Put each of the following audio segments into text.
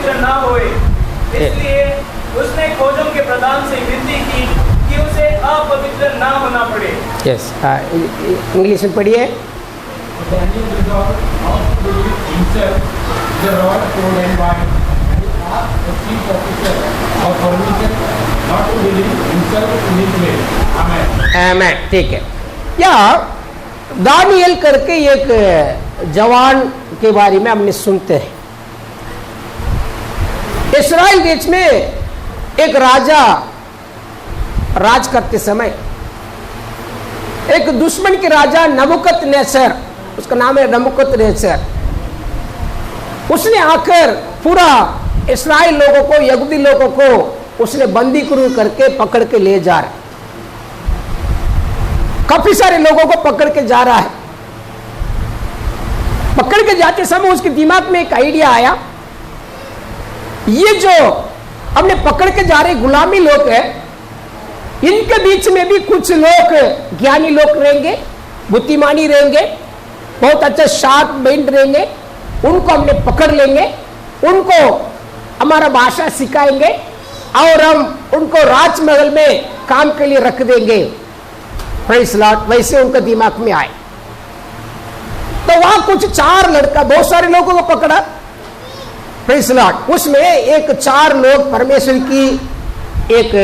अपवित्र ना होए, इसलिए उसने खोजों के प्रधान से विनती की कि उसे अपवित्र ना होना पड़े। यस, इंग्लिश में पढ़िए। Daniel resolved not to believe himself the rod poured and wine, and he asked the chief officer for permission not to believe himself in his way. Amen. आमेन, ठीक है। या दानियल करके एक जवान के बारे में हमने सुनते हैं। इस्राएल देश में एक राजा राज करते समय एक दुश्मन के राजा नबूकदनेस्सर, उसका नाम है नबूकदनेस्सर, उसने आकर पूरा इस्राएल लोगों को, यहूदी लोगों को उसने बंदी करके पकड़ के ले जा रहा है। काफी सारे लोगों को पकड़ के जा रहा है। पकड़ के जाते समय उसके दिमाग में एक आइडिया आया, ये जो हमने पकड़ के जा रहे गुलामी लोग हैं, इनके बीच में भी कुछ लोग ज्ञानी लोग रहेंगे, बुद्धिमानी रहेंगे, बहुत अच्छा शार्प माइंड रहेंगे, उनको हमने पकड़ लेंगे, उनको हमारा भाषा सिखाएंगे और हम उनको राजमहल में काम के लिए रख देंगे। Praise Lord. वैसे उनका दिमाग में आए तो वहां कुछ 4 लड़का, बहुत सारे लोगों को पकड़ा। Praise Lord. उसमें एक 4 लोग परमेश्वर की एक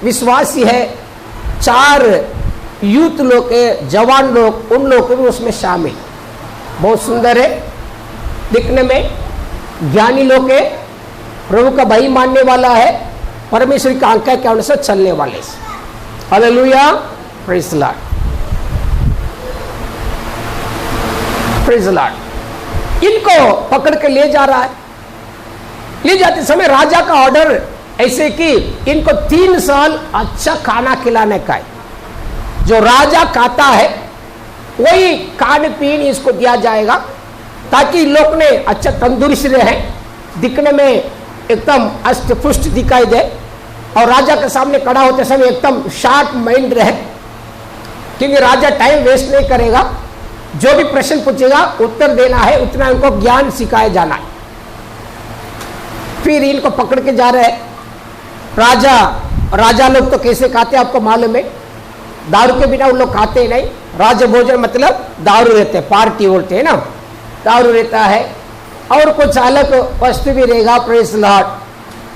विश्वासी है, 4 यूथ लोग है, जवान लोग, उन लोग भी उसमें शामिल। बहुत सुंदर है दिखने में, ज्ञानी लोग है, प्रभु का भय मानने वाला है, परमेश्वर की आज्ञा के अनुसार चलने वाले। Hallelujah, praise Lord, praise Lord. इनको पकड़ के ले जा रहा है। ले जाते समय राजा का ऑर्डर ऐसे कि इनको 3 साल अच्छा खाना खिलाने का है। जो राजा खाता है वही खान पीन इसको दिया जाएगा, ताकि लोग ने अच्छा तंदुरुस्त रहे, दिखने में एकदम अष्ट पुष्ट दिखाई दे और राजा के सामने खड़ा होते समय एकदम शार्प माइंड रहे, क्योंकि राजा टाइम वेस्ट नहीं करेगा। जो भी प्रश्न पूछेगा उत्तर देना है, उतना इनको ज्ञान सिखाया जाना है। फिर इनको पकड़ के जा रहे हैं। राजा लोग तो कैसे खाते आपको मालूम है, दारू के बिना उन लोग खाते नहीं। राज भोजन मतलब दारू रहते, पार्टी बोलते हैं ना, दारू रहता है और कुछ अलग वस्तु भी रहेगा। Praise Lord.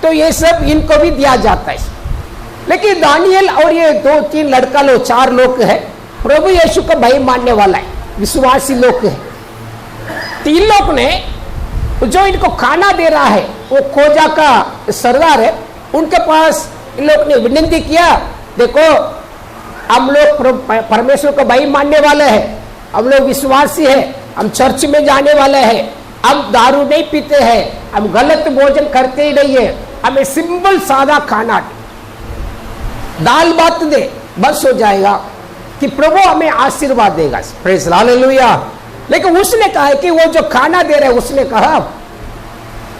तो ये सब इनको भी दिया जाता है। लेकिन दानियल और ये 2-3 लड़का लोग, 4 लोग है, प्रभु यीशु का भय मानने वाला है, विश्वासी लोग है। 3 लोग ने जो इनको खाना दे रहा है वो खोजा का सरदार है, उनके पास इन लोग ने विनती किया, देखो हम लोग परमेश्वर को भय मानने वाले हैं, हम लोग विश्वासी है, हम चर्च में जाने वाले हैं, हम दारू नहीं पीते हैं, हम गलत भोजन करते ही नहीं है, हमें सिंपल सादा खाना दाल भात दे बस हो जाएगा कि प्रभु हमें आशीर्वाद देगा। Praise hallelujah. लेकिन उसने कहा कि वो जो खाना दे रहे, उसने कहा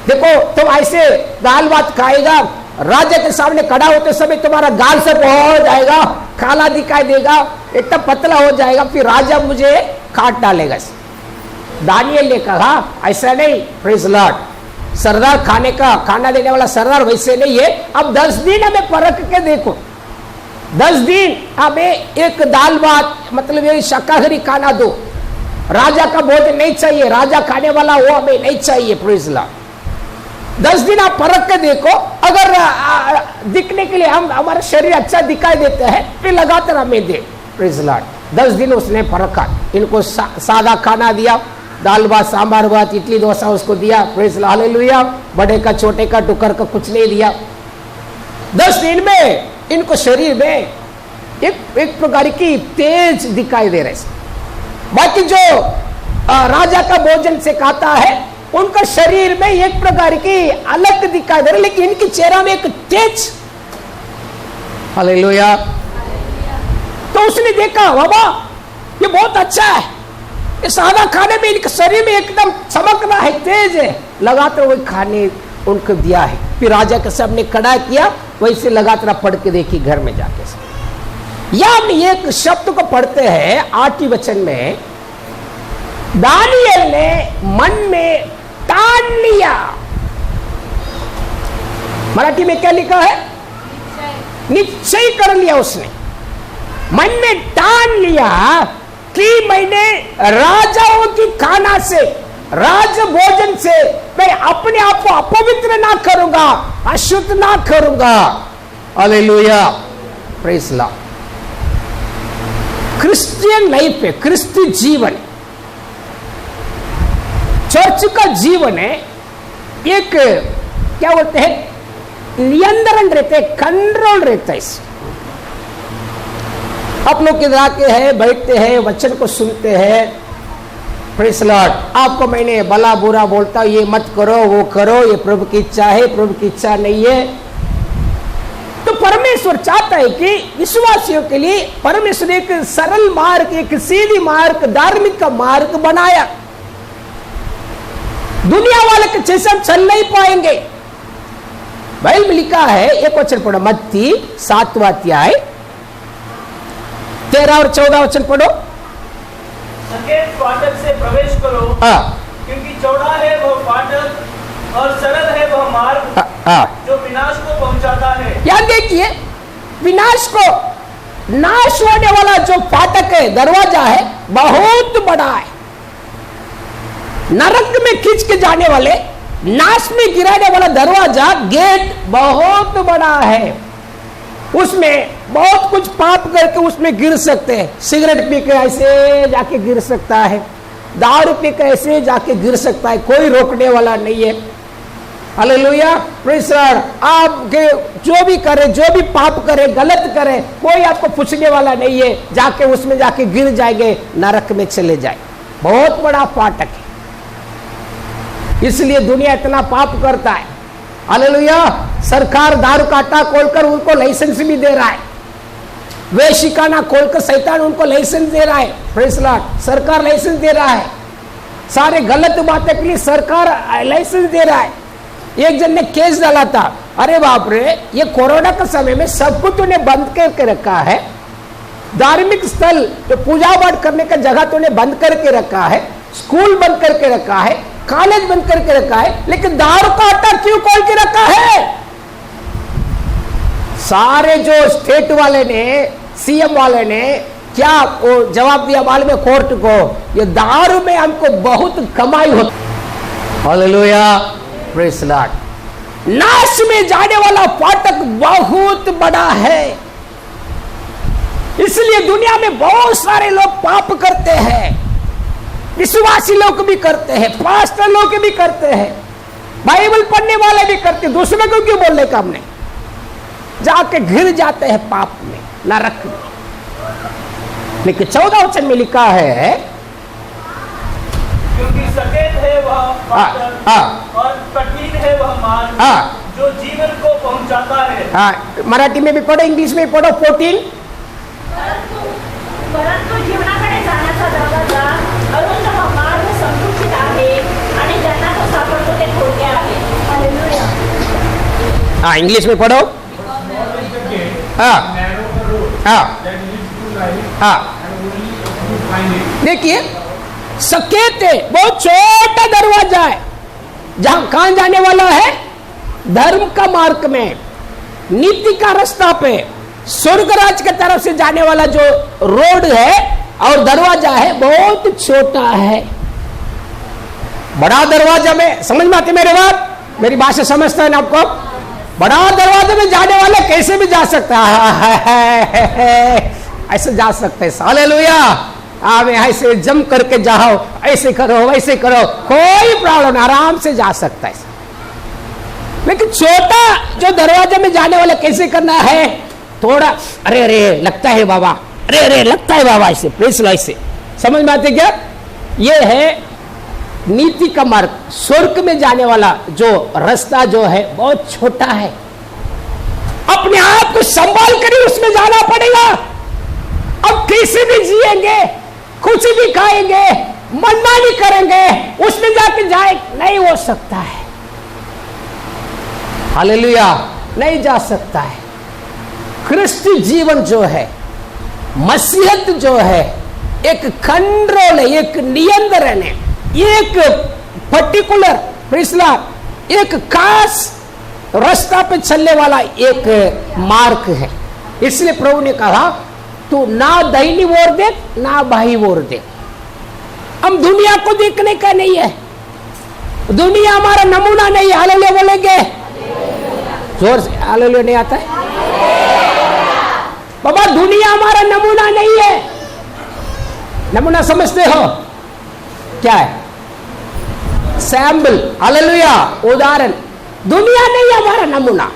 देखो तुम ऐसे दाल भात खाएगा, राजा के सामने खड़ा होते समय तुम्हारा गाल सब हो जाएगा, काला दिखाई देगा, इतना पतला हो जाएगा, फिर राजा मुझे काट डालेगा। दानियल ने कहा ऐसा नहीं, प्रेज़ लॉर्ड, सरदार खाना देने वाला सरदार वैसे नहीं है। अब 10 दिन हमें परख के देखो, 10 दिन हमें एक दाल भात मतलब ये शाकाहारी खाना दो, राजा का भोजन नहीं चाहिए, राजा खाने वाला वो हमें नहीं चाहिए। Praise Lord. 10 दिन आप परख के देखो, अगर दिखने के लिए हमारा शरीर अच्छा दिखाई देता है फिर लगातार हमें दे। Praise Lord. 10 दिन उसने परखा, इनको सादा खाना दिया, दाल भात, सांभर भात, इडली डोसा उसको दिया। Praise hallelujah. बड़े का छोटे का टुकर का कुछ नहीं दिया। 10 दिन में इनको शरीर में एक प्रकार की तेज दिखाई दे रहे। बाकी जो राजा का भोजन से खाता है उनका शरीर में एक प्रकार की अलग दिखाई दे रही, लेकिन इनके चेहरा में एक तेज। हालेलुया। तो उसने देखा बाबा ये बहुत अच्छा है, ये सादा खाने में इनके शरीर में एकदम चमक रहा है, तेज है, लगातार वही खाने उनको दिया है। फिर राजा के सामने खड़ा किया, वैसे लगातार पढ़ के देखी घर में जाके। या हम एक शब्द को पढ़ते हैं 8वें वचन में, दानियल ने मन में ठान लिया मराठी में क्या लिखा है? निश्चय कर लिया उसने, मन में ठान लिया कि मैंने राजाओं की खाना से, राज भोजन से मैं अपने आप को अपवित्र ना करूंगा, अशुद्ध ना करूंगा। Hallelujah, praise Lord. Christian life है, क्रिस्ती जीवन, चर्च का जीवन है, एक क्या बोलते हैं, नियंत्रण रहते हैं, कंट्रोल रहता है। आप लोग इधर आके हैं, बैठते हैं, वचन को सुनते हैं, प्रेज लॉर्ड। आपको मैंने भला बुरा बोलता हूं, ये मत करो, वो करो, ये प्रभु की इच्छा है, प्रभु की इच्छा नहीं है। तो परमेश्वर चाहता है कि विश्वासियों के लिए परमेश्वर एक सरल मार्ग, एक सीधी मार्ग, धार्मिक का मार्ग बनाया। दुनिया वाले के जैसे हम चल नहीं पाएंगे। बाइबल में लिखा है, एक वचन पढ़ो, मत्ती 7वां अध्याय 13 और 14 वचन पढ़ो। संकेत फाटक से प्रवेश करो, क्योंकि चौड़ा है वह फाटक और सरल है वह मार्ग जो विनाश को पहुंचाता है। याद देखिए, विनाश को नाश होने वाला जो फाटक है, दरवाजा है, बहुत बड़ा है। नरक में खींच के जाने वाले, नाश में गिराने वाला दरवाजा, गेट बहुत बड़ा है। उसमें बहुत कुछ पाप करके उसमें गिर सकते हैं। सिगरेट पी के ऐसे जाके गिर सकता है, दारू पी के ऐसे जाके गिर सकता है, कोई रोकने वाला नहीं है। Hallelujah, praise Lord. आप जो भी करे, जो भी पाप करे, गलत करे, कोई आपको पूछने वाला नहीं है, जाके उसमें जाके गिर जाएंगे, नरक में चले जाए। बहुत बड़ा फाटक है, इसलिए दुनिया इतना पाप करता है। हालेलुया, सरकार दारू का अड्डा खोलकर उनको लाइसेंस भी दे रहा है, वेश्याखाना खोलकर शैतान उनको लाइसेंस दे रहा है। प्रेज लॉर्ड, सरकार लाइसेंस दे रहा है, सारे गलत बातें के लिए सरकार लाइसेंस दे रहा है। एक जन ने केस डाला था, अरे बाप रे, ये कोरोना के समय में सब कुछ तूने बंद करके रखा है, धार्मिक स्थल तो पूजा पाठ करने का जगह तूने बंद करके रखा है, स्कूल बंद करके रखा है, कॉलेज बंद करके रखा है, लेकिन दारू का अड्डा क्यों खोल के रखा है? सारे जो स्टेट वाले ने, सीएम वाले ने क्या वो जवाब दिया मालूम है कोर्ट को? ये दारू में हमको बहुत कमाई होती। Hallelujah, praise Lord. नाश में जाने वाला फाटक बहुत बड़ा है, इसलिए दुनिया में बहुत सारे लोग पाप करते हैं। विश्वासी लोग भी करते हैं, पास्टर लोग भी करते हैं, बाइबल पढ़ने वाले भी करते हैं। दूसरे को क्यों बोलने का हमने? जाके घिर जाते हैं पाप में, नरक में। लेकिन 14 वचन में लिखा है, क्योंकि सकेत है वह फाटक और कठिन है वह मार्ग जो जीवन को पहुंचाता है। मराठी में भी पढ़ो, इंग्लिश में भी पढ़ो। 14 परंतु जीवनाकडे जाण्याचा दरवाजा अरुंद हा मार्ग संकुचित आहे आणि ज्यांना तो सापडतो ते थोडके आहे। हालेलुया। इंग्लिश में पढ़ो। देखिए, सकेत है, बहुत छोटा दरवाजा है, जहां कहां जाने वाला है? धर्म का मार्ग में, नीति का रास्ता पे, स्वर्गराज की तरफ से जाने वाला जो रोड है और दरवाजा है, बहुत छोटा है। बड़ा दरवाजा में समझ में आती मेरी बात? मेरी भाषा समझता है ना आपको? बड़ा दरवाजे में जाने वाला कैसे भी जा सकता है, ऐसे जा सकते हैं। हालेलुया, आप ऐसे जम करके जाओ, ऐसे करो, वैसे करो, कोई प्रॉब्लम नहीं, आराम से जा सकता है। लेकिन छोटा जो दरवाजे में जाने वाला कैसे करना है? थोड़ा अरे अरे लगता है बाबा, अरे अरे लगता है बाबा, ऐसे प्रेस लो, ऐसे समझ में आते क्या? ये है नीति का मार्ग, स्वर्ग में जाने वाला जो रास्ता जो है बहुत छोटा है। अपने आप को संभाल कर ही उसमें जाना पड़ेगा। अब कैसे भी जिएंगे, कुछ भी खाएंगे, मनमानी करेंगे, उसमें जाके जाए नहीं हो सकता है। हालेलुया, नहीं जा सकता है। क्रिस्ती जीवन जो है, मसीहत जो है, एक कंट्रोल है, एक नियंत्रण है, एक पर्टिकुलर एक खास रास्ता पे चलने वाला एक मार्ग है। इसलिए प्रभु ने कहा तू ना दाहिनी ओर देख ना बाई ओर देख। हम दुनिया को देखने का नहीं है, दुनिया हमारा नमूना नहीं है। हालेलुया बोलेंगे जोर से, हालेलुया नहीं आता है बाबा, दुनिया हमारा नमूना नहीं है। नमूना समझते हो क्या है? सैंपल, हालेलुया, उदाहरण। दुनिया नहीं है हमारा नमूना।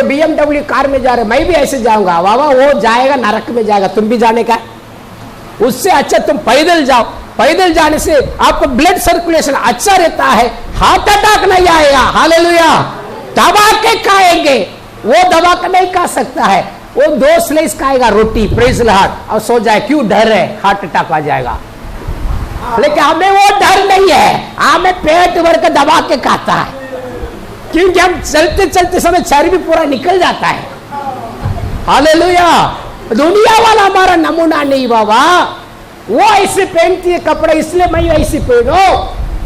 BMW कार में जा रहे, मैं भी ऐसे जाऊंगा, बाबा वो जाएगा नरक में जाएगा, तुम भी जाने का। उससे अच्छा तुम पैदल जाओ, पैदल जाने से आपको ब्लड सर्कुलेशन अच्छा रहता है, हार्ट अटैक नहीं आएगा। हालेलुया। दबा के खाएंगे, वो दबा के नहीं खा सकता है, वो 2 स्लाइस खाएगा रोटी, प्रेज लॉर्ड, और सो जाए। क्यों? डर है हार्ट अटैक आ जाएगा। लेकिन हमें वो डर नहीं है, हमें पेट भर के दबा के खाता है, क्योंकि हम चलते चलते समय चर्बी पूरा निकल जाता है। हालेलुया। दुनिया वाला हमारा नमूना नहीं बाबा। वो ऐसे पहनती है कपड़े, इसलिए मैं ऐसे पहनो।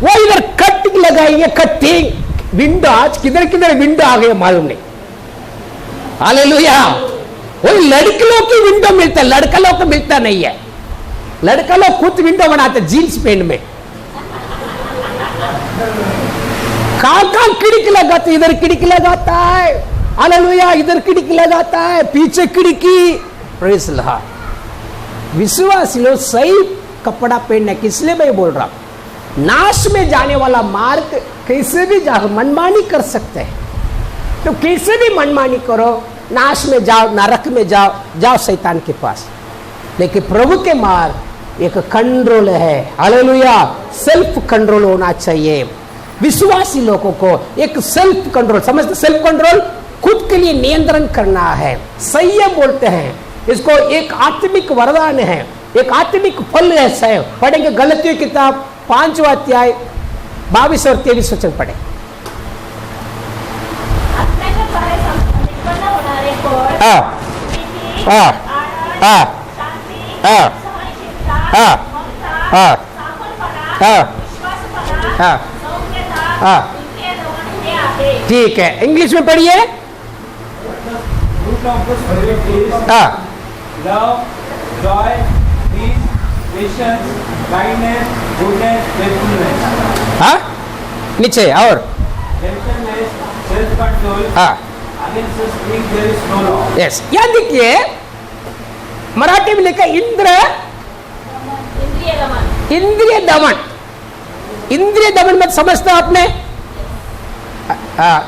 वो इधर कटिंग लगाएंगे, कटिंग विंडो, आज किधर किधर विंडो आ गए मालूम नहीं। हालेलुया। वो लड़के लोग की विंडो मिलता है, लड़का लोग को मिलता नहीं है। लड़का लोग खुद विंडो बनाते जीन्स पैंट में। कहां खिड़की लगाते, इधर खिड़की लगाता है, हालेलुया, इधर खिड़की लगाता है, पीछे खिड़की, प्रेज लॉर्ड। विश्वासी लोग सही कपड़ा पहनने, किसलिए मैं बोल रहा हूं? नाश में जाने वाला मार्ग कैसे भी जाओ, मनमानी कर सकते हैं, तो कैसे भी मनमानी करो, नाश में जाओ, नरक में जाओ, जाओ शैतान के पास। लेकिन प्रभु के मार्ग एक कंट्रोल है। हालेलुया। सेल्फ कंट्रोल होना चाहिए विश्वासी लोगों को। एक सेल्फ कंट्रोल, समझते? सेल्फ कंट्रोल खुद के लिए नियंत्रण करना है। संयम बोलते हैं इसको, एक आत्मिक वरदान है, एक आत्मिक फल है। पढ़ेंगे गलतियों की किताब 5वां अध्याय 22 और 23 वचन पढ़े। ठीक है, इंग्लिश में पढ़िए। love, joy, peace, patience, kindness, goodness, faithfulness. हाँ, नीचे और Gentleness, self-control. हाँ, Against such things there is no law. Yes. यहाँ देखिए मराठी में लिखा इंद्रिय दमन। इंद्रिय दमन मत समझता आपने?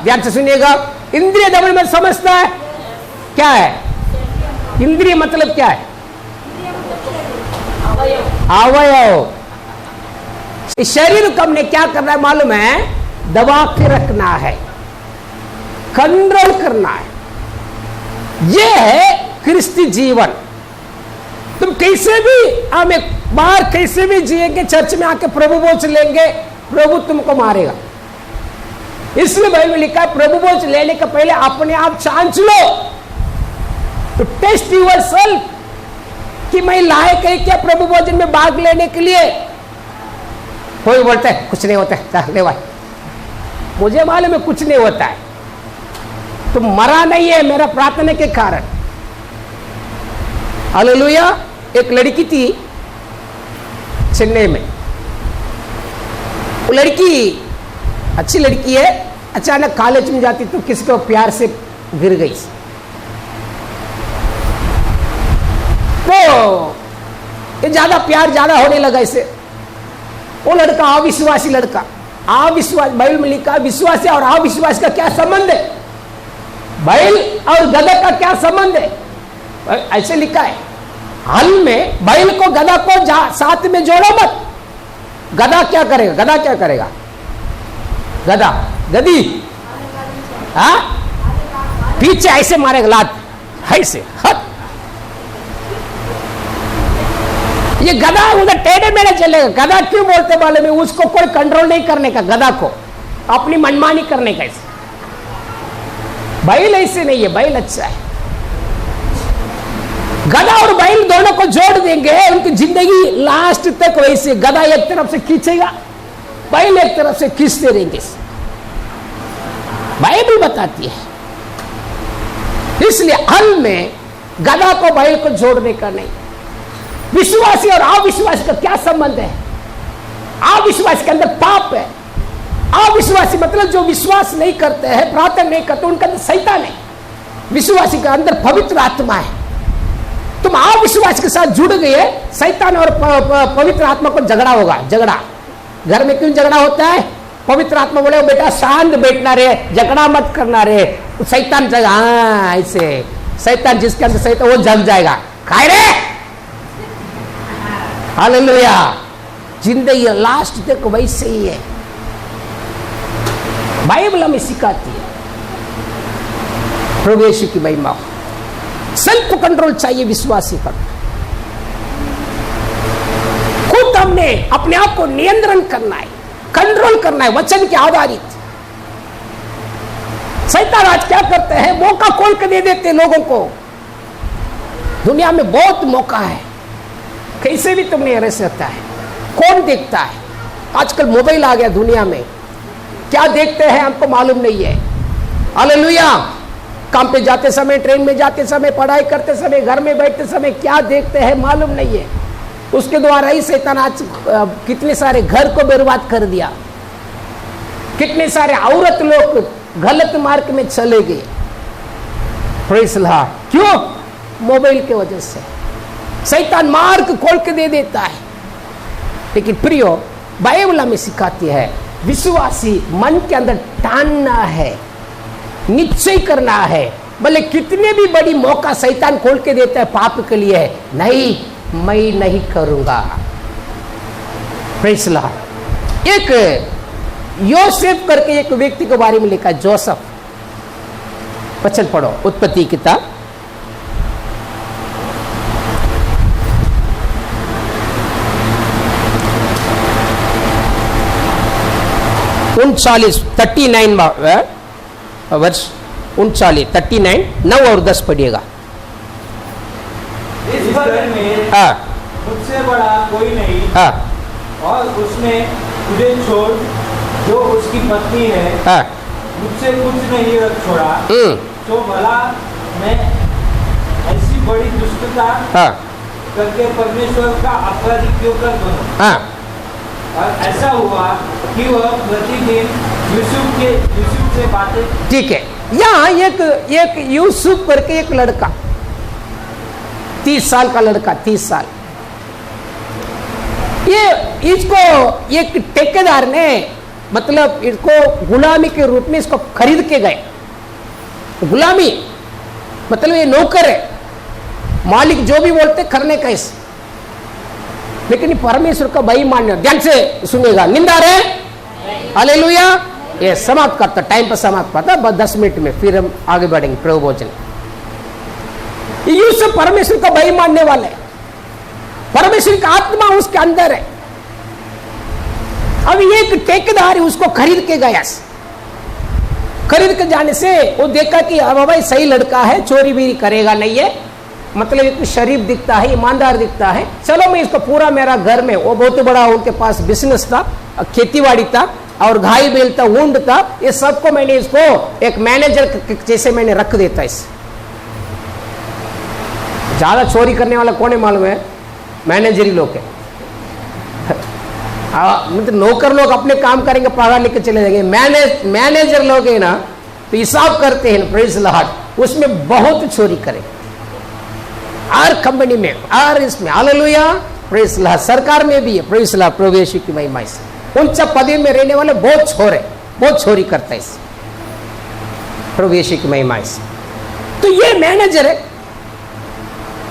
ध्यान से सुनिएगा। इंद्रिय दमन मत समझता है क्या है? इंद्रिय मतलब क्या है? अवयव। इस शरीर को हमने क्या करना है मालूम है? दबा के रखना है, कंट्रोल करना है। यह है क्रिस्ती जीवन। तुम कैसे भी हमें बाहर कैसे भी जिएंगे, चर्च में आके प्रभु बोझ लेंगे, प्रभु तुमको मारेगा। इसलिए बाइबल में लिखा है प्रभु बोझ लेने का पहले अपने आप जांच लो, तो टेस्ट यूर सेल्फ कि मैं लायक है क्या प्रभु भोजन में भाग लेने के लिए। कोई बोलता है कुछ नहीं होता है, ले भाई मुझे मालूम है कुछ नहीं होता है, तुम मरा नहीं है मेरा प्रार्थना के कारण। हालेलुया। एक लड़की थी चेन्नई में, वो लड़की अच्छी लड़की है, अचानक कॉलेज में जाती तो किसी को प्यार से गिर गई। तो ये ज्यादा प्यार ज्यादा होने लगा इसे। वो लड़का अविश्वासी लड़का, अविश्वास, बाइबल में लिखा विश्वासी और अविश्वास का क्या संबंध है? बैल और गधा का क्या संबंध है? ऐसे लिखा है हल में, बैल को गधा को साथ में जोड़ो मत। गधा क्या करेगा? गधा क्या करेगा? गधा गधी हाँ पीछे ऐसे मारेगा लात, ऐसे हट। ये गधा उधर टेढ़े मेढ़े चलेगा। गधा क्यों बोलते वाले में? उसको कोई कंट्रोल नहीं करने का, गधा को अपनी मनमानी करने का। ऐसे बैल ऐसे नहीं है, बैल अच्छा है। गधा और बैल दोनों को जोड़ देंगे, उनकी जिंदगी लास्ट तक वैसे। गधा एक तरफ से खींचेगा, बैल एक तरफ से खींचते रहेंगे। बाइबल बताती है। इसलिए हल में गधा को बैल को जोड़ने का नहीं। विश्वासी और अविश्वासी का क्या संबंध है? अविश्वासी के अंदर पाप है। अविश्वासी मतलब जो विश्वास नहीं करते हैं, प्रार्थना नहीं करते, उनके अंदर शैतान है। विश्वासी के अंदर पवित्र आत्मा है। तुम अविश्वास के साथ जुड़ गए, शैतान और पवित्र आत्मा को झगड़ा होगा। झगड़ा घर में क्यों झगड़ा होता है? पवित्र आत्मा बोले बेटा शांत बैठना रे, झगड़ा मत करना रे। शैतान जगह हाँ ऐसे, शैतान जिसके अंदर शैतान वो जग जाएगा, खाए रे। हालेलुया। जिंदगी लास्ट तक वैसे ही है। बाइबल हमें सिखाती है। प्रभु यीशु की महिमा। सेल्फ कंट्रोल चाहिए विश्वासी पर। खुद हमने अपने आप को नियंत्रण करना है, कंट्रोल करना है, वचन के आधारित। शैतान आज क्या करते हैं? मौका खोल के दे देते लोगों को। दुनिया में बहुत मौका है, कैसे भी तुमने रह सकता है। कौन देखता है? आजकल मोबाइल आ गया दुनिया में, क्या देखते हैं हमको मालूम नहीं है। हालेलुया। काम पे जाते समय, ट्रेन में जाते समय, पढ़ाई करते समय, घर में बैठते समय क्या देखते हैं मालूम नहीं है। उसके द्वारा ही शैतान आज कितने सारे घर को बर्बाद कर दिया। कितने सारे औरत लोग गलत मार्ग में चले गए। Praise Lord. क्यों? मोबाइल के वजह से शैतान मार्ग खोल के दे देता है। लेकिन प्रियो, बाइबल हमें सिखाती है विश्वासी मन के अंदर ठानना है, निश्चय करना है। भले कितने भी बड़ी मौका शैतान खोल के देता है पाप के लिए, नहीं, मैं नहीं करूंगा। Praise Lord. एक योसेफ करके एक व्यक्ति के बारे में लिखा, जोसेफ। वचन पढ़ो, उत्पत्ति किताब 39 वर्ष 39 9 और 10 पढ़िएगा। इस भवन में मुझसे बड़ा कोई नहीं, और उसने तुझे छोड़ जो उसकी पत्नी है मुझसे कुछ नहीं रख छोड़ा, तो भला मैं ऐसी बड़ी दुष्टता करके परमेश्वर का अपराधी क्यों कर बनूं? और ऐसा हुआ कि वह प्रतिदिन यूसुफ से बातें। ठीक है, यहाँ एक यूसुफ करके एक लड़का, 30 साल का लड़का, 30 साल, ये इसको एक ठेकेदार ने मतलब इसको गुलामी के रूप में इसको खरीद के गए। गुलामी मतलब ये नौकर है, मालिक जो भी बोलते करने का इस। लेकिन परमेश्वर का बेईमान, ध्यान से सुनेगा, निंदा रे। हालेलुया। ये समाप्त करता, टाइम पर समाप्त करता, बस 10 मिनट में फिर हम आगे बढ़ेंगे प्रभु वचन। यूसुफ परमेश्वर का बेईमान मानने वाले, परमेश्वर का आत्मा उसके अंदर है। अब एक ठेकेदार उसको खरीद के गया। खरीद के जाने से वो देखा कि अब भाई सही लड़का है, चोरी भी करेगा नहीं है, मतलब एक शरीफ दिखता है, ईमानदार दिखता है, चलो मैं इसको पूरा मेरा घर में, वो बहुत बड़ा उनके पास बिजनेस था, खेतीबाड़ी था और गाय बैल था, ऊंट था, ये सबको मैंने इसको एक मैनेजर जैसे मैंने रख देता। इस ज्यादा चोरी करने वाला कौन है मालूम है? मैनेजरी लोग है। मतलब नौकर लोग अपने काम करेंगे, पगार लेकर चले जाएंगे। मैनेजर लोग है ना, तो हिसाब करते हैं, प्रेज़ लॉर्ड, उसमें बहुत चोरी करेंगे। हर कंपनी में, हर इसमें, हालेलुया, प्रेज़ लॉर्ड, सरकार में भी है, प्रेज़ लॉर्ड, प्रभु यीशु की महिमा से। उन सब पदों में रहने वाले बहुत छोर है, बहुत चोरी करता है, प्रभु यीशु की महिमा से। तो ये मैनेजर है,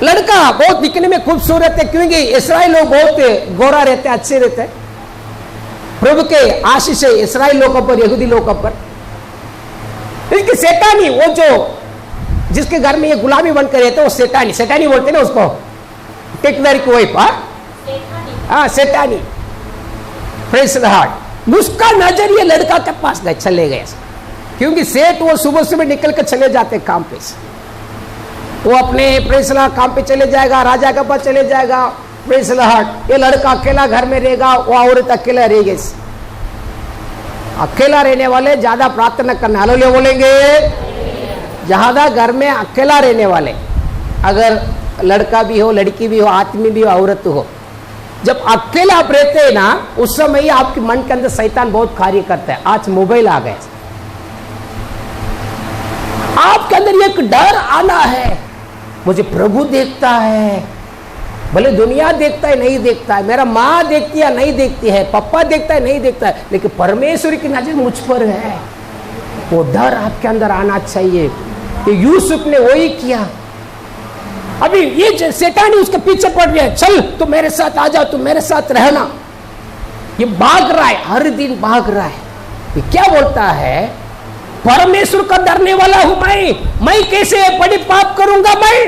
लड़का बहुत दिखने में खूबसूरत है, क्योंकि इस्राएल लोग बहुत गोरा रहते हैं, अच्छे रहते हैं। प्रभु के आशीष है इस्राएल लोगों पर, यहूदी लोगों पर। इसकी शैतानी, वो जो जिसके घर में ये गुलामी बनकर रहते, वो शैतानी बोलते ना उसको, ठेकेदार की वाइफ, शैतानी, प्रेज़ लॉर्ड। उसका नजर ये लड़का के पास गए, चले गए, क्योंकि सेठ वो सुबह सुबह निकल कर चले जाते काम पे से। वो अपने प्रेज़ लॉर्ड काम पे चले जाएगा, राजा के पास चले जाएगा, प्रेज़ लॉर्ड। ये लड़का अकेला घर में रहेगा, वो औरत अकेला रहेगी। अकेला रहने वाले ज्यादा प्रार्थना करना, हालेलुया बोलेंगे। ज्यादा घर में अकेला रहने वाले, अगर लड़का भी हो, लड़की भी हो, आदमी भी हो, औरत हो, जब अकेला आप रहते हैं ना, उस समय ही आपके मन के अंदर शैतान बहुत कार्य करता है। आज मोबाइल आ गए, आपके अंदर एक डर आना है, मुझे प्रभु देखता है, भले दुनिया देखता है नहीं देखता है, मेरा माँ देखती है नहीं देखती है, पापा देखता है नहीं देखता है, लेकिन परमेश्वर की नजर मुझ पर है। वो डर आपके अंदर आना चाहिए। यूसुफ ने वही किया। अभी ये शैतान ही उसके पीछे पड़ गया, चल तू मेरे साथ आ जा, तू मेरे साथ रहना। ये भाग रहा है, हर दिन भाग रहा है। ये क्या बोलता है, परमेश्वर का डरने वाला हूं मैं कैसे बड़ी पाप करूंगा? मैं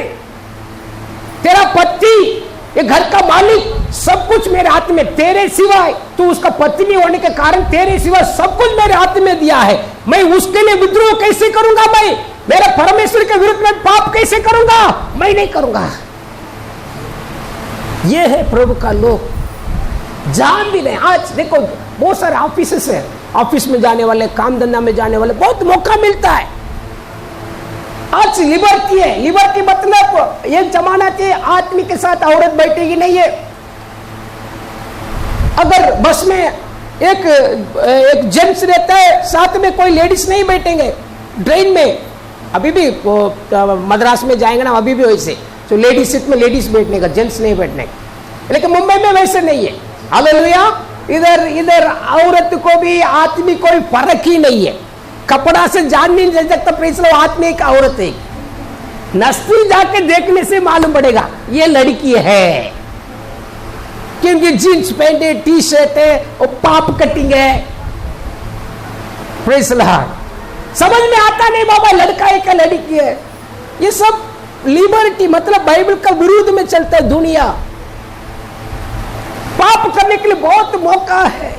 तेरा पति, ये घर का मालिक, सब कुछ मेरे हाथ में, तेरे सिवाय, तू उसका पत्नी होने के कारण तेरे सिवाय सब कुछ मेरे हाथ में दिया है। मैं उसके लिए विद्रोह कैसे करूंगा? मैं मेरे परमेश्वर के विरुद्ध में पाप कैसे करूंगा? मैं नहीं करूंगा। ये है प्रभु का लोग, जान भी नहीं। आज देखो बहुत सारे ऑफिस है, ऑफिस में जाने वाले, काम धंधा में जाने वाले, बहुत मौका मिलता है। आज लिबर्टी है, लिबर्टी मतलब एक जमाना थे आदमी के साथ औरत बैठेगी नहीं है। अगर बस में एक जेंट्स रहता है, साथ में कोई लेडीज नहीं बैठेंगे। ट्रेन में अभी भी मद्रास में जाएंगे ना, अभी भी वैसे तो लेडीज सीट में लेडीज बैठने का, जेंट्स नहीं बैठने का। लेकिन मुंबई में वैसे नहीं है, हालेलुया। इधर औरत को भी आदमी कोई फर्क ही नहीं है। कपड़ा से जान नहीं दे सकता प्रेस लो आदमी एक औरत है। नस्ती जाके देखने से मालूम पड़ेगा ये लड़की है, क्योंकि जींस पैंट है, टी शर्ट है और पाप कटिंग है। Press Lord. समझ में आता नहीं बाबा लड़का है क्या लड़की है। ये सब लिबर्टी मतलब बाइबल का विरुद्ध में चलता है दुनिया। पाप करने के लिए बहुत मौका है,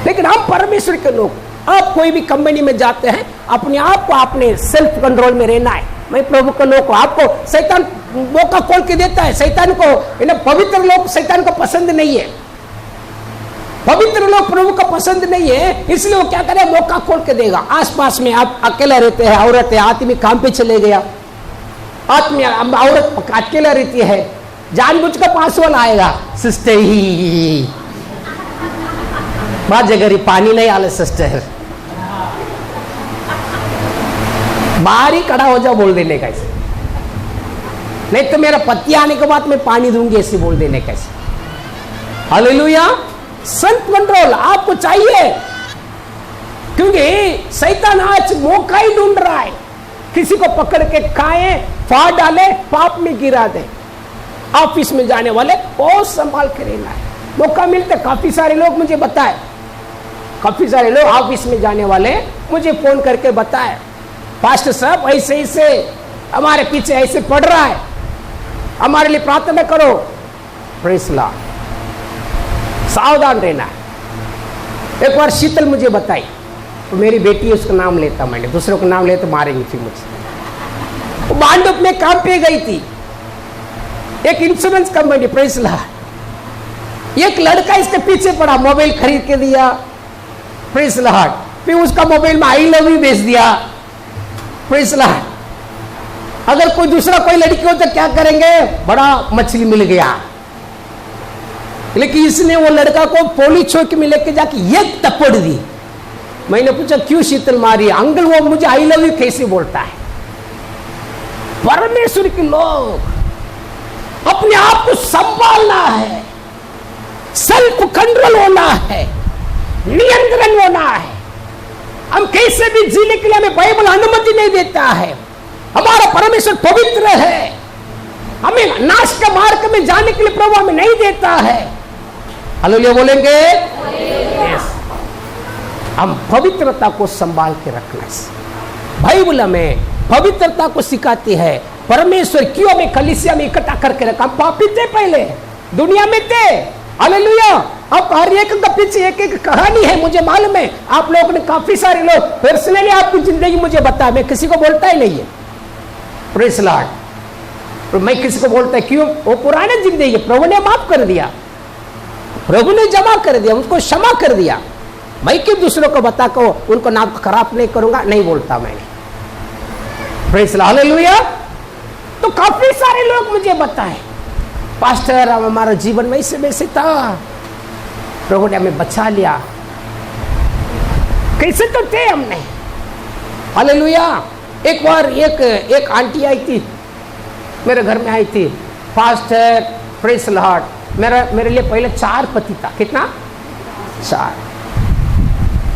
लेकिन हम परमेश्वर के लोग, आप कोई भी कंपनी में जाते हैं, अपने आप को अपने सेल्फ कंट्रोल में रहना है। मैं प्रभु का लोग को, आपको शैतान मौका खोल के देता है। शैतान को, पवित्र लोग शैतान को पसंद नहीं है। पवित्र लोग प्रभु को पसंद नहीं है, इसलिए वो क्या करे, मौका खोल के देगा। आसपास में आप अकेला रहते हैं, औरत है, आदमी काम पे चले गया, आदमी औरत अकेला रहती है, जानबूझ कर पास वाला आएगा, सिस्टर ही बात जगह पानी नहीं आले सिस्टर, बाहर ही खड़ा हो जाओ बोल देने का ऐसे, नहीं तो मेरा पति आने के बाद मैं पानी दूंगी ऐसे बोल देने का ऐसे। हालेलुया। सेल्फ कंट्रोल आपको चाहिए, क्योंकि शैतान आज मौका ही ढूंढ रहा है, किसी को पकड़ के खाए, फाड़ डाले, पाप में गिरा दे। ऑफिस में जाने वाले बहुत संभाल के रहना है। मौका मिलते काफी सारे लोग मुझे बताए, काफी सारे लोग ऑफिस में जाने वाले मुझे फोन करके बताए, पास्टर साहब ऐसे ऐसे हमारे पीछे ऐसे पड़ रहा है, हमारे लिए प्रार्थना करो। Praise Lord. सावधान रहना है। एक बार शीतल मुझे बताई, तो मेरी बेटी है, उसका नाम लेता, मैंने दूसरों का नाम ले तो मारेंगे फिर मुझे। वो मांडव में काम पे गई थी, एक इंश्योरेंस कंपनी। Praise Lord. एक लड़का इसके पीछे पड़ा, मोबाइल खरीद के दिया। Praise Lord. फिर उसका मोबाइल में आई लव यू भेज दिया। Praise Lord. अगर कोई दूसरा कोई लड़की हो तो क्या करेंगे, बड़ा मछली मिल गया, लेकिन इसने वो लड़का को पुलिस चौकी में लेके जाके एक थप्पड़ दी। मैंने पूछा क्यों शीतल मारी? अंकल वो मुझे आई लव यू कैसे बोलता है? परमेश्वर के लोग अपने आप को संभालना है, सेल्फ कंट्रोल होना है, नियंत्रण होना है। हम कैसे भी जीने के लिए हमें बाइबल अनुमति नहीं देता है। हमारा परमेश्वर पवित्र है, हमें नाश के मार्ग में जाने के लिए प्रभु हमें नहीं देता है। हालेलुया बोलेंगे। yes. हम पवित्रता को संभाल के रखना है। बाइबल हमें पवित्रता को सिखाती है। परमेश्वर क्यों हमें कलीसिया में इकट्ठा करके रखा? हम पापी थे, पहले दुनिया में थे। हालेलुया। अब हर एक का पीछे एक एक कहानी है, मुझे मालूम है। आप लोगों ने काफी सारे लोग पर्सनली आपकी जिंदगी मुझे बताया, मैं किसी को बोलता ही नहीं है। Praise Lord. मैं किसी को बोलता है क्यों? वो पुराने जिंदगी प्रभु ने माफ कर दिया, प्रभु ने जमा कर दिया, उसको क्षमा कर दिया। मैं क्यों दूसरों को बता को उनको नाम खराब नहीं करूंगा, नहीं बोलता मैंने। Praise the hallelujah. तो काफी सारे लोग मुझे बताए, पास्टर हमारा जीवन में इससे वैसे था, प्रभु ने हमें बचा लिया। कैसे तो थे हमने, हालेलुया। एक बार एक आंटी आई थी, मेरे घर में आई थी, पास्टर प्रेज़ द लॉर्ड, मेरे लिए पहले 4 पति था। कितना? 4।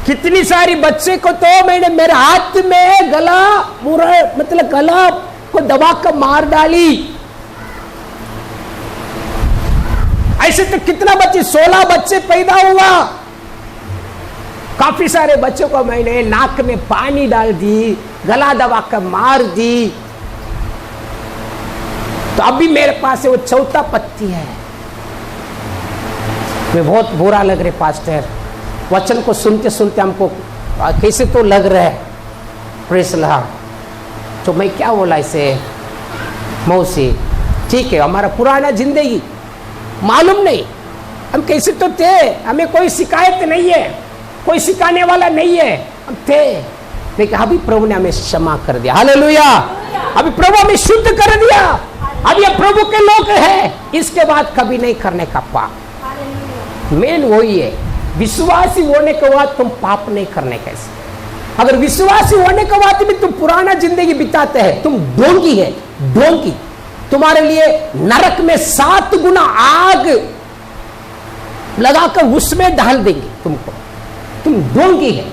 कितनी सारी बच्चे को तो मैंने मेरे हाथ में गला पूरा मतलब गला को दबा कर मार डाली। ऐसे तो कितना बच्चे, 16 बच्चे पैदा हुआ। काफी सारे बच्चों को मैंने नाक में पानी डाल दी, गला दबा कर मार दी। तो अभी मेरे पास वो 4था पति है। मैं बहुत बुरा लग रहा पास्टर, वचन को सुनते सुनते हमको कैसे तो लग रहा है। Praise the Lord. तो मैं क्या बोला इसे, मौसी ठीक है, हमारा पुराना जिंदगी मालूम नहीं, हम कैसे तो थे, हमें कोई शिकायत नहीं है, कोई सिखाने वाला नहीं है, हम थे। लेकिन अभी प्रभु ने हमें क्षमा कर दिया, हालेलुया। अभी प्रभु हमें शुद्ध कर दिया, अब ये प्रभु के लोग हैं, इसके बाद कभी नहीं करने का पाप। मेन वही है, विश्वासी होने के बाद तुम पाप नहीं करने कैसे। अगर विश्वासी होने के बाद भी तुम पुराना जिंदगी बिताते हैं, तुम ढोंगी है, ढोंगी। तुम्हारे लिए नरक में 7 गुना आग लगाकर उसमें डाल देंगे तुमको, तुम ढोंगी है।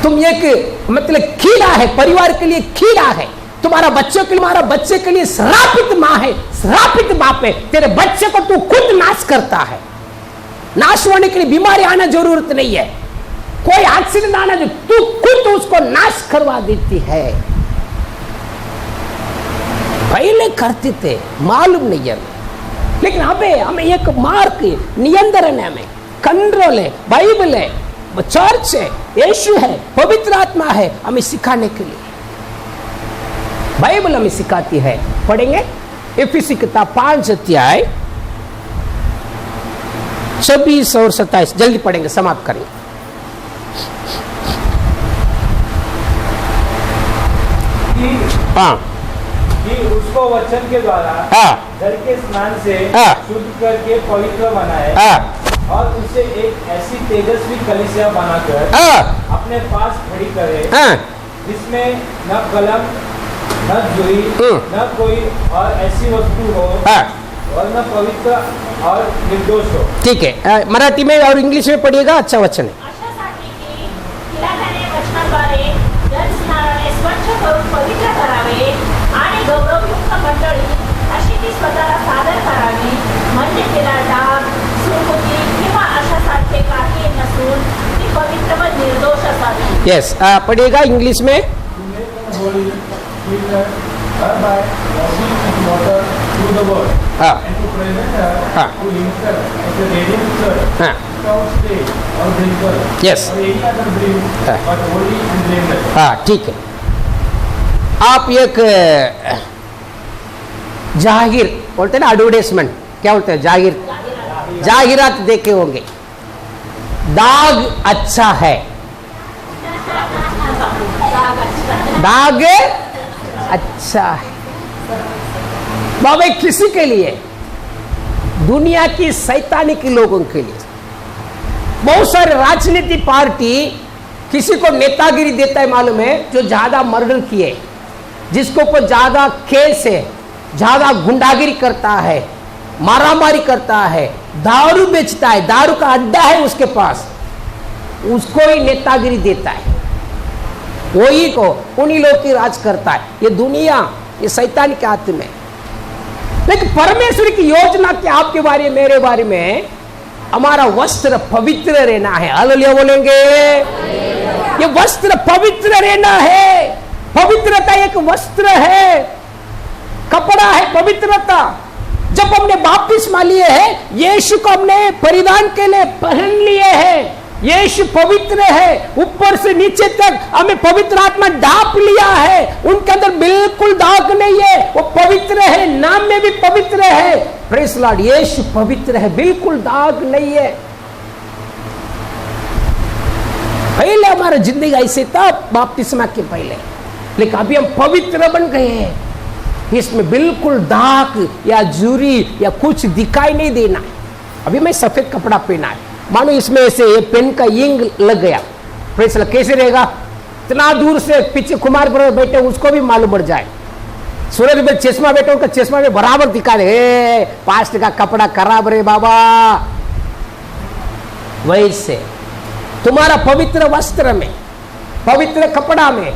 तुम एक मतलब कीड़ा है, परिवार के लिए कीड़ा है, तुम्हारा बच्चों के लिए, तुम्हारा बच्चे के लिए श्रापित माँ है, श्रापित बाप है। तेरे बच्चे को तू खुद नाश करता है। नाश होने के लिए बीमारी आना जरूरत नहीं है, कोई एक्सीडेंट आना, जो तू खुद उसको नाश करवा देती है। पहले करते थे, मालूम नहीं है, लेकिन हमें एक मार्क नियंत्रण है, हमें कंट्रोल है, बाइबल है, चर्च है, यीशु है, पवित्र आत्मा है हमें सिखाने के लिए। बाइबल हमें सिखाती है। पढ़ेंगे इफिसी किताब 5 अध्याय 26 और 27, जल्दी पढ़ेंगे, समाप्त करेंगे। हाँ, कि उसको वचन के द्वारा जल के स्नान से शुद्ध करके पवित्र बनाए और उसे एक ऐसी तेजस्वी कलीसिया बनाकर अपने पास खड़ी करे, जिसमें न कलम, न जुई, न कोई और ऐसी वस्तु हो और न पवित्र और निर्दोष हो। ठीक है, मराठी में और इंग्लिश में पढ़िएगा, अच्छा वचन है। अशासाठी की खिलाऱ्याने वचनाद्वारे जल स्नानाने स्वच्छ करून पवित्र करावे आणि गौरवयुक्त मंडळी अशी ती स्वतःला सादर करावी, म्हणजे तिला डाग, सुरकुती किंवा अशासारखे काही नसून ती पवित्र व निर्दोष असावी। यस, पढ़िएगा इंग्लिश में। यस, हाँ ठीक है। आप एक जाहिर बोलते हैं ना, एडवर्टाइजमेंट क्या बोलते हैं, जाहिरात देखे होंगे, दाग अच्छा है, दाग अच्छा है। बाबा किसी के लिए, दुनिया की शैतानी के लोगों के लिए, बहुत सारे राजनीति पार्टी किसी को नेतागिरी देता है, मालूम है, जो ज्यादा मर्डर किए, जिसको ऊपर ज्यादा केस है, ज्यादा गुंडागिरी करता है, मारामारी करता है, दारू बेचता है, दारू का अड्डा है उसके पास, उसको ही नेतागिरी देता है, वही को उन्हीं लोग की राज करता है। ये दुनिया, ये शैतान के हाथ में। लेकिन परमेश्वर की योजना क्या आपके बारे में, मेरे बारे में, हमारा वस्त्र पवित्र रहना है। हालेलुया बोलेंगे। ये वस्त्र पवित्र रहना है। पवित्रता एक वस्त्र है, कपड़ा है पवित्रता। जब हमने बपतिस्मा लिए है, यीशु को हमने परिधान के लिए पहन लिए हैं। यीशु पवित्र है, ऊपर से नीचे तक हमें पवित्र आत्मा ढांप लिया है। उनके अंदर बिल्कुल दाग नहीं है, वो पवित्र है, नाम में भी पवित्र है। प्रेज़ द लॉर्ड, यीशु पवित्र है, बिल्कुल दाग नहीं है। पहले हमारा जिंदगी ऐसे था बपतिस्मा के पहले, लेकिन अभी हम पवित्र बन गए हैं। इसमें बिल्कुल दाग या जूरी या कुछ दिखाई नहीं देना। अभी मैं सफेद कपड़ा पहना है, मानो इसमें से ये पेन का इंग लग गया, कैसे रहेगा? इतना दूर से पीछे कुमार ब्रदर बैठे उसको भी मालूम पड़ जाए। सूरज में चश्मा बैठे उनका चश्मा में बराबर दिखा दे, पास्ट का कपड़ा खराब रे बाबा। वैसे तुम्हारा पवित्र वस्त्र में, पवित्र कपड़ा में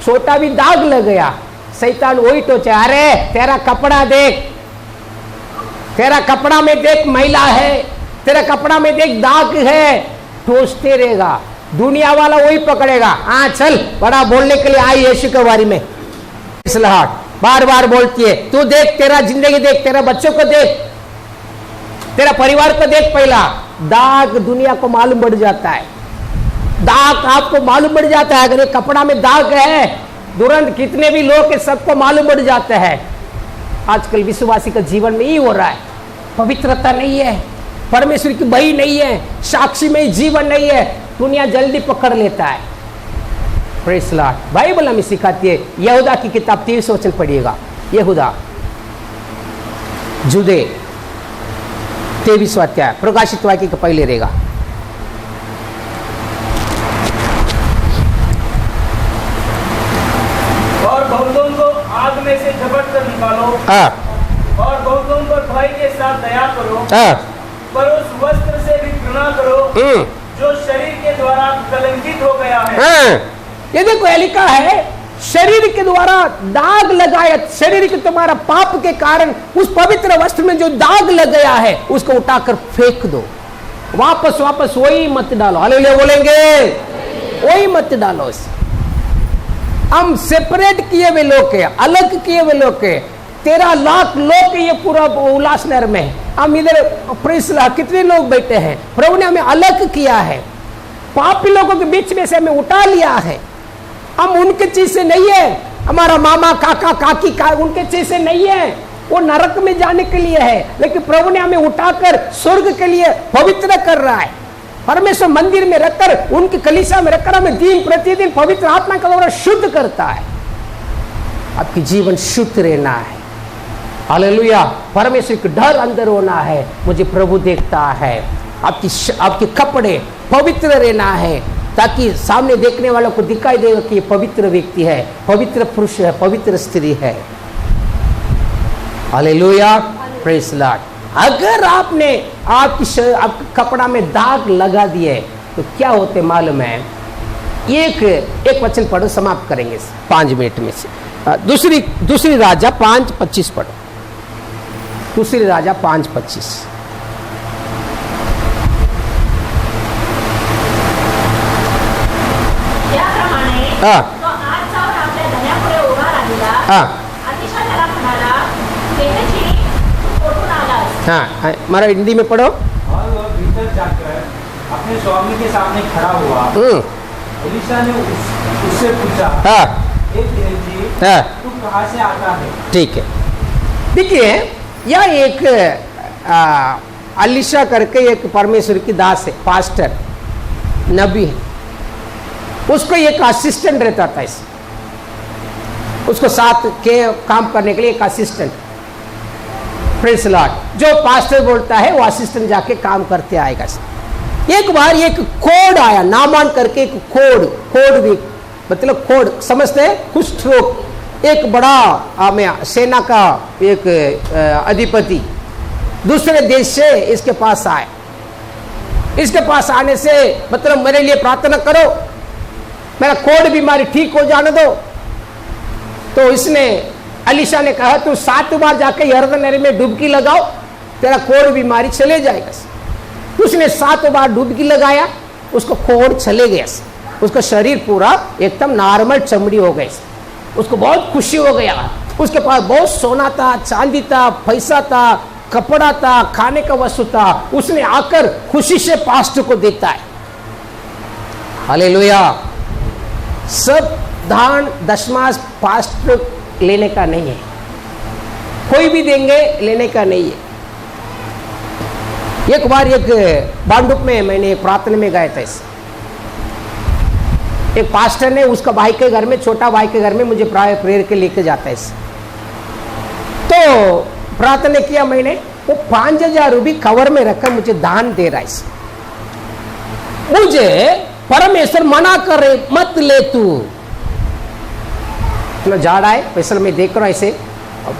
छोटा भी दाग लग गया, शैतान वही टोचे, अरे तेरा कपड़ा देख, तेरा कपड़ा में देख मैला है, तेरा कपड़ा में देख दाग है, टोचते रहेगा। दुनिया वाला वही पकड़ेगा, हाँ चल बड़ा बोलने के लिए आई यीशु के बारे में, इसलहाट बार बार बोलती है, तू देख, तेरा जिंदगी देख, तेरा बच्चों को देख, तेरा परिवार को देख। पहला दाग दुनिया को मालूम पड़ जाता है, दाग आपको मालूम पड़ जाता है। अगर ये कपड़ा में दाग है तुरंत कितने भी लोग के सबको मालूम पड़ जाता है। आजकल विश्वासी का जीवन में ही हो रहा है, पवित्रता नहीं है, परमेश्वर की भय नहीं है, साक्षी में जीवन नहीं है, दुनिया जल्दी पकड़ लेता है। Praise Lord. बाइबल हमें सिखाती है, यहूदा की किताब 23 वचन पढ़िएगा, यहूदा जुदे 23वां अध्याय, प्रकाशित वाक्य का पहले रहेगा। और बहुतों को आग में से झपट कर निकालो, और बहुतों पर भय के साथ दया करो, पर उस वस्त्र से भी घृणा करो जो शरीर के द्वारा कलंकित हो गया है। ये देखो ये लिखा है, शरीर के द्वारा दाग लगाया, शरीर के तुम्हारा पाप के कारण उस पवित्र वस्त्र में जो दाग लग गया है उसको उठाकर फेंक दो, वापस वापस वही मत डालो। हालेलुया बोलेंगे, वही मत डालो। हम सेपरेट किए हुए लोग हैं, अलग किए हुए लोग हैं, 13 लाख लोग ये पूरा उल्लासनगर में है, हम इधर प्रेसला कितने लोग बैठे हैं। प्रभु ने हमें अलग किया है, पापी लोगों के बीच में से हमें उठा लिया है। हम उनके चीज से नहीं है, हमारा मामा काका काकी उनके चीज से नहीं है, वो नरक में जाने के लिए है, लेकिन प्रभु ने हमें उठाकर स्वर्ग के लिए पवित्र कर रहा है। परमेश्वर मंदिर में रखकर, उनकी कलीसिया में रखकर हमें दिन प्रतिदिन पवित्र आत्मा का द्वारा शुद्ध करता है। आपकी जीवन शुद्ध रहना है। हालेलुया। परमेश्वर का डर अंदर होना है, मुझे प्रभु देखता है। आपके कपड़े पवित्र रहना है, ताकि सामने देखने वालों को दिखाई देगा कि ये पवित्र व्यक्ति है, पवित्र पुरुष है, पवित्र स्त्री है। Hallelujah, praise Lord. अगर आपने आपके कपड़ा में दाग लगा दिए तो क्या होते मालूम है? एक वचन पढ़ो, समाप्त करेंगे 5 मिनट में से। दूसरी राजा 5:25 पढ़ो, दूसरी राजा 5:25। तो आज जाऊन आपल्या धन्यापुढे उभा राहिला, अतिशय त्याला म्हणाला, तेजस्वी तू कोठून आलास? हाँ, हमारा हिंदी में पढ़ो। और वह भीतर जाकर अपने स्वामी के सामने खड़ा हुआ। एलीशा ने उससे पूछा, एक गेहजी, तू कहाँ से आता है? ठीक है, देखिए यह एक एलीशा करके एक परमेश्वर की दास है, पास्टर नबी है। उसको एक असिस्टेंट रहता था, उसको साथ के काम करने के लिए एक असिस्टेंट। Praise Lord. जो पास्टर बोलता है वो असिस्टेंट जाके काम करते आएगा। एक बार एक कोड आया, नामान करके एक कोड भी मतलब कोड समझते हैं, कुष्ठ रोग। एक बड़ा सेना का एक अधिपति दूसरे देश से इसके पास आए। इसके पास आने से मतलब मेरे लिए प्रार्थना करो, मेरा कोड बीमारी ठीक हो जाने दो। तो इसने एलीशा ने कहा, तू 7 बार जाके यरदन नदी में डुबकी लगाओ, तेरा कोड बीमारी चले जाएगा। उसने 7 बार डुबकी लगाया, उसको कोड चले गया, उसका शरीर पूरा एकदम नॉर्मल चमड़ी हो गई। उसको बहुत खुशी हो गया। उसके पास बहुत सोना था, चांदी था, पैसा था, कपड़ा था, खाने का वस्तु था। उसने आकर खुशी से पास्टर को देता है। हालेलुया। सब दान दशमांश पास्टर लेने का नहीं है, कोई भी देंगे, लेने का नहीं है। एक बार एक बांडुप में मैंने प्रार्थना में गया था, एक पास्टर ने उसका भाई के घर में, छोटा भाई के घर में मुझे प्रेयर के लेके जाता है। तो प्रार्थना किया मैंने, वो 5,000 रुपये कवर में रखकर मुझे दान दे रहा है। मुझे परमेश्वर मना कर रहे, मत ले तू। जा रहा है पैसा, मैं देख रहा हूं ऐसे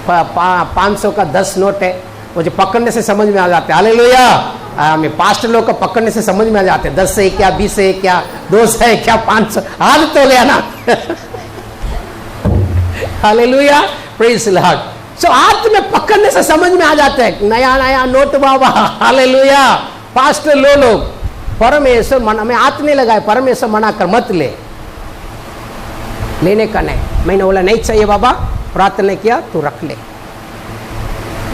500 का 10 नोट है, मुझे पकड़ने से समझ में आ जाते हैं। हालेलुया। मैं पास्टर लोग को पकड़ने से समझ में आ जाते हैं, 10 है क्या, 20 है क्या, 200 है क्या, 500 हाल तो गया ना। Hallelujah, praise the Lord. So हाथ में पकड़ने से समझ में आ जाता है, नया नया नोट बाबा। हालेलुया। पास्टर लोग परमेश्वर मना, मैं हाथ नहीं लगाया, परमेश्वर मना कर मत ले, लेने का नहीं। मैंने बोला नहीं चाहिए बाबा, प्रार्थना किया तू रख ले।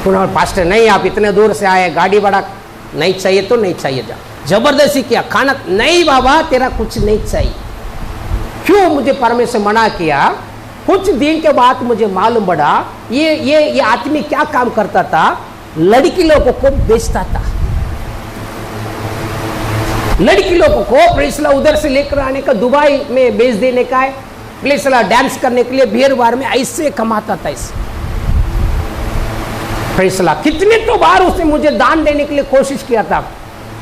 पुनः पास्टर नहीं, आप इतने दूर से आए, गाड़ी बड़ा नहीं चाहिए तो नहीं चाहिए, जा। जबरदस्ती किया, खाना नहीं बाबा तेरा कुछ नहीं चाहिए। क्यों मुझे परमेश्वर मना किया? कुछ दिन के बाद मुझे मालूम पड़ा ये आदमी क्या काम करता था, लड़की लोगों को बेचता था। लड़की लोगों को प्रेसला उधर से लेकर आने का, दुबई में बेच देने का है, प्रेसला डांस करने के लिए बियर बार में ऐसे कमाता था। इस प्रेसला कितने तो बार उसने मुझे दान देने के लिए कोशिश किया था,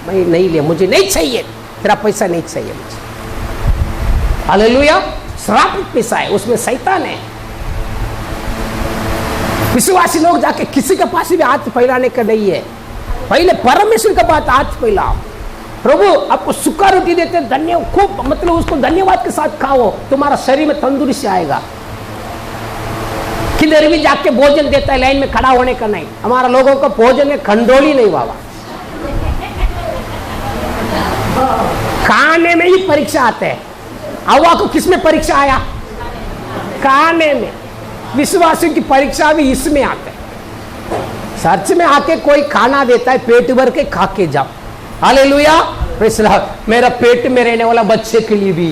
मैं नहीं लिया, मुझे नहीं चाहिए, तेरा पैसा नहीं चाहिए मुझे। हालेलुया। श्रापित पैसा है, उसमें शैतान है। विश्वासी लोग जाके किसी के पास भी हाथ फैलाने का नहीं है, पहले परमेश्वर के पास हाथ फैलाओ। प्रभु आपको सूखा रोटी देते, धन्य खूब, मतलब उसको धन्यवाद के साथ खाओ, तुम्हारा शरीर में तंदुरुस्ती आएगा। किधर भी जाके भोजन देता है, लाइन में खड़ा होने का नहीं। हमारा लोगों को भोजन में कंट्रोल ही नहीं बाबा, खाने में ही परीक्षा आते हैं। हवा को किसमें परीक्षा आया? खाने में। विश्वासियों की परीक्षा भी इसमें आते है। चर्च में आके कोई खाना देता है, पेट भर के खा के जाओ। हालेलुया। Praise Lord. मेरा पेट में रहने वाला बच्चे के लिए भी,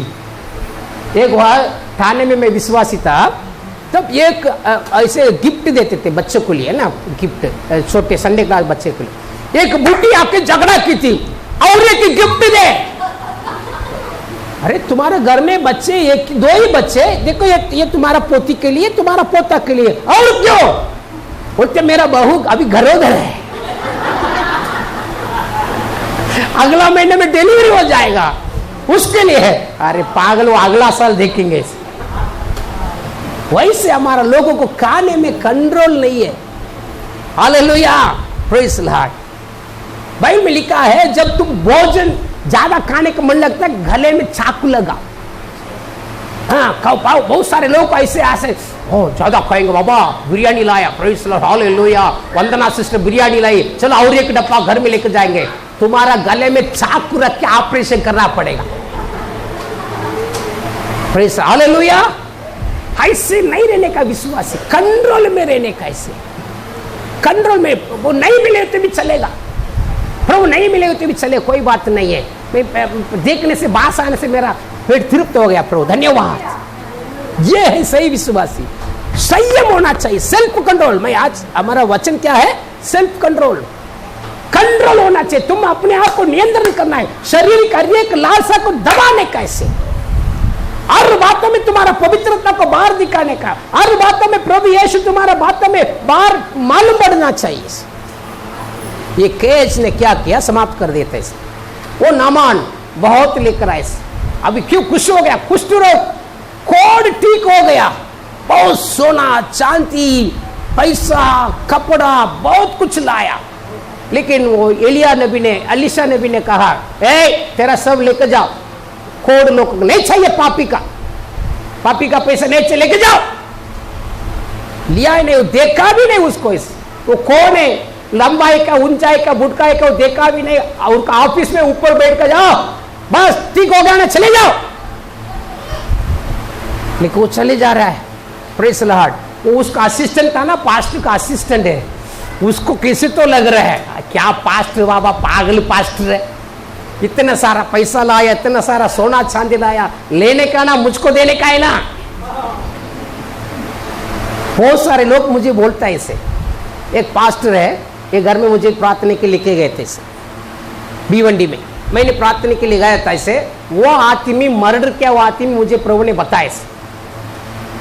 एक बार थाने में मैं विश्वासी था, तब एक ऐसे गिफ्ट देते थे बच्चों के लिए ना, गिफ्ट छोटे संडे क्लास बच्चे के लिए। एक बुढ़ी आके झगड़ा की थी, और एक गिफ्ट दे। अरे तुम्हारे घर में बच्चे एक दो ही बच्चे, देखो ये तुम्हारा पोती के लिए, तुम्हारा पोता के लिए, और क्यों? बोलते मेरा बहू अभी घरोधर है, अगला महीने में डिलीवरी हो जाएगा, उसके लिए है। अरे पागल, वो अगला साल देखेंगे। वैसे हमारा लोगों को खाने में कंट्रोल नहीं है। Hallelujah, praise Lord. बाइबल में लिखा है जब तुम भोजन ज्यादा खाने का मन लगता है, गले में चाकू लगा। हाँ खाओ पाओ। बहुत सारे लोग ऐसे ज्यादा खाएंगे बाबा, बिरयानी लाया, प्रेज़ लॉर्ड, हालेलुया, वंदना सिस्टर बिरयानी लाई, चलो और एक डब्बा घर में लेकर जाएंगे। तुम्हारा गले में चाकू रख के ऑपरेशन करना पड़ेगा। Praise hallelujah. ऐसे नहीं रहने का विश्वासी, कंट्रोल में रहने का। ऐसे कंट्रोल में, वो नहीं मिले तो भी चलेगा, प्रभु नहीं मिले तो भी चले, कोई बात नहीं है। मैं देखने से, बास आने से मेरा पेट तृप्त हो गया, प्रभु धन्यवाद। ये है सही विश्वासी। संयम होना चाहिए, सेल्फ कंट्रोल। मैं आज हमारा वचन क्या है? Self control. कंट्रोल होना चाहिए, तुम अपने आप को नियंत्रण करना है, शरीर का एक लालसा को दबाने का। ऐसे हर बातों में तुम्हारा पवित्रता को बाहर दिखाने का, हर बातों में प्रभु यीशु तुम्हारा बातों में बाहर मालूम पड़ना चाहिए। ये केस ने क्या किया? समाप्त कर देते। वो नामान बहुत लेकर आए, अभी क्यों खुश हो गया? कुष्ठ रोग, कोढ़ ठीक हो गया, बहुत सोना चांदी पैसा कपड़ा बहुत कुछ लाया। लेकिन वो एलिशा नबी ने कहा, तेरा सब लेकर जाओ, कोढ़ लोग नहीं चाहिए, पापी का पैसा नहीं चाहिए, लेके जाओ। लिया ही नहीं, देखा भी नहीं उसको। वो कौन है? लंबाई का, ऊंचाई का, बुटकाई का, वो देखा भी नहीं। उनका ऑफिस में ऊपर बैठ कर जाओ, बस ठीक हो गया ना, चले जाओ। लेकिन वो चले जा रहा है। Praise Lord. वो उसका असिस्टेंट था ना, पास्टर का असिस्टेंट है, उसको कैसे तो लग रहा है क्या पास्टर बाबा पागल पास्टर है, इतना सारा पैसा लाया, इतना सारा सोना चांदी लाया, लेने का ना, मुझको देने का है ना। बहुत सारे लोग मुझे बोलता है इसे। एक पास्टर है, एक घर में मुझे प्रार्थना के लिए लेके गए थे भिवंडी में। मैंने प्रार्थना के लिए गया था इसे, वो आदमी मर्डर किया हुआ आदमी मुझे प्रभु ने बताया,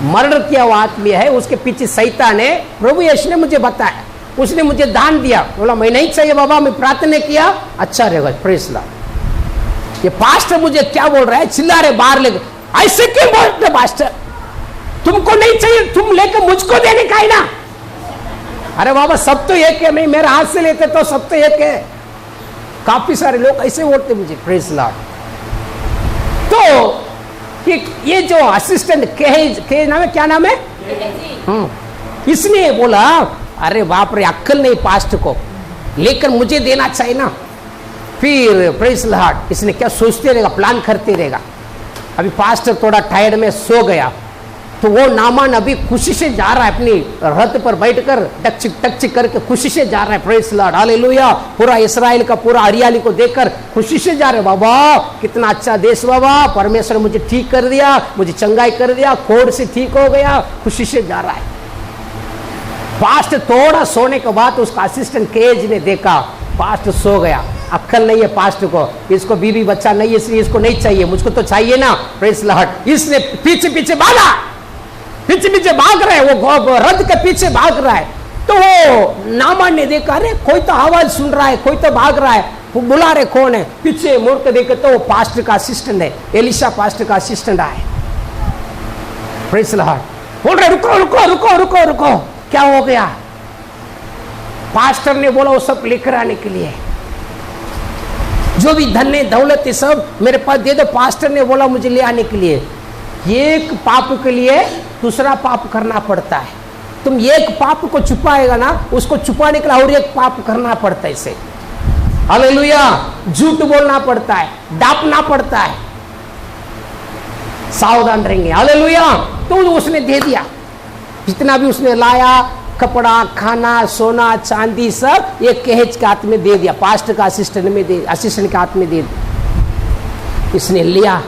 मर्डर किया हुआ आदमी है, उसके पीछे शैतान है, प्रभु यीशु ने मुझे बताया, उसने मुझे दान दिया, बोला मैं नहीं चाहिए बाबा, मैं प्रार्थना किया, अच्छा रहेगा, प्रेज लॉर्ड। ये पास्टर मुझे क्या बोल रहा है, चिल्ला रहे बाहर लेकर, ऐसे क्यों बोलते पास्टर, तुमको नहीं चाहिए, तुम लेकर मुझको देने का है ना। अरे बाबा सब तो एक है, नहीं मेरे हाथ से लेते तो सब तो एक है। काफी सारे लोग ऐसे बोलते मुझे, प्रेज लॉर्ड। तो ये जो असिस्टेंट के नाम है, क्या नाम है, इसने बोला अरे बाप रे अक्कल नहीं पास्ट को, लेकर मुझे देना चाहिए ना। फिर प्रेज लॉर्ड इसने क्या सोचते रहेगा, प्लान करते रहेगा। अभी पास्टर थोड़ा टायर्ड में सो गया, तो वो नामान अभी खुशी से जा रहा है, अपनी रथ पर बैठकर टक करके खुशी से जा रहा है, प्रेज लॉर्ड, हालेलुया। पूरा इस्राएल का पूरा हरियाली को देखकर खुशी से जा रहे, बाबा कितना अच्छा देश बाबा, परमेश्वर मुझे ठीक कर दिया, मुझे चंगाई कर दिया, कोढ़ से ठीक हो गया, खुशी से जा रहा है। पास्ट थोड़ा सोने के बाद उसका असिस्टेंट केज ने देखा पास्ट सो गया, अक्कल नहीं है पास्ट को, इसको बीवी बच्चा नहीं है इसलिए इसको नहीं चाहिए, मुझको तो चाहिए ना, प्रेज लॉर्ड। इसने पीछे पीछे भागा, पीछे पीछे भाग रहा है, वो रथ के पीछे भाग रहा है। तो वो नामान ने देखा अरे कोई तो आवाज सुन रहा है, कोई तो भाग रहा है, वो बुला रहे कौन है, पीछे मुड़ के देखे तो वो पास्टर का असिस्टेंट है, एलिशा पास्टर का असिस्टेंट आए, प्रेज लॉर्ड। बोल रहे रुको रुको रुको रुको रुको, क्या हो गया। पास्टर ने बोला वो सब लेकर आने के लिए, जो भी धन है दौलत है सब मेरे पास दे दो। पास्टर ने बोला मुझे ले आने के लिए, एक पाप के लिए दूसरा पाप करना पड़ता है, तुम एक पाप को छुपाएगा ना, उसको छुपाने के लिए और एक पाप करना पड़ता है, इसे हालेलुया, झूठ बोलना पड़ता है, डांपना पड़ता है, सावधान रहेंगे, हालेलुया। तो उसने दे दिया, जितना भी उसने लाया, कपड़ा खाना सोना चांदी सब एक केज के हाथ में दे दिया, पास्ट का असिस्टेंट के हाथ में दे दिया। इसने लिया,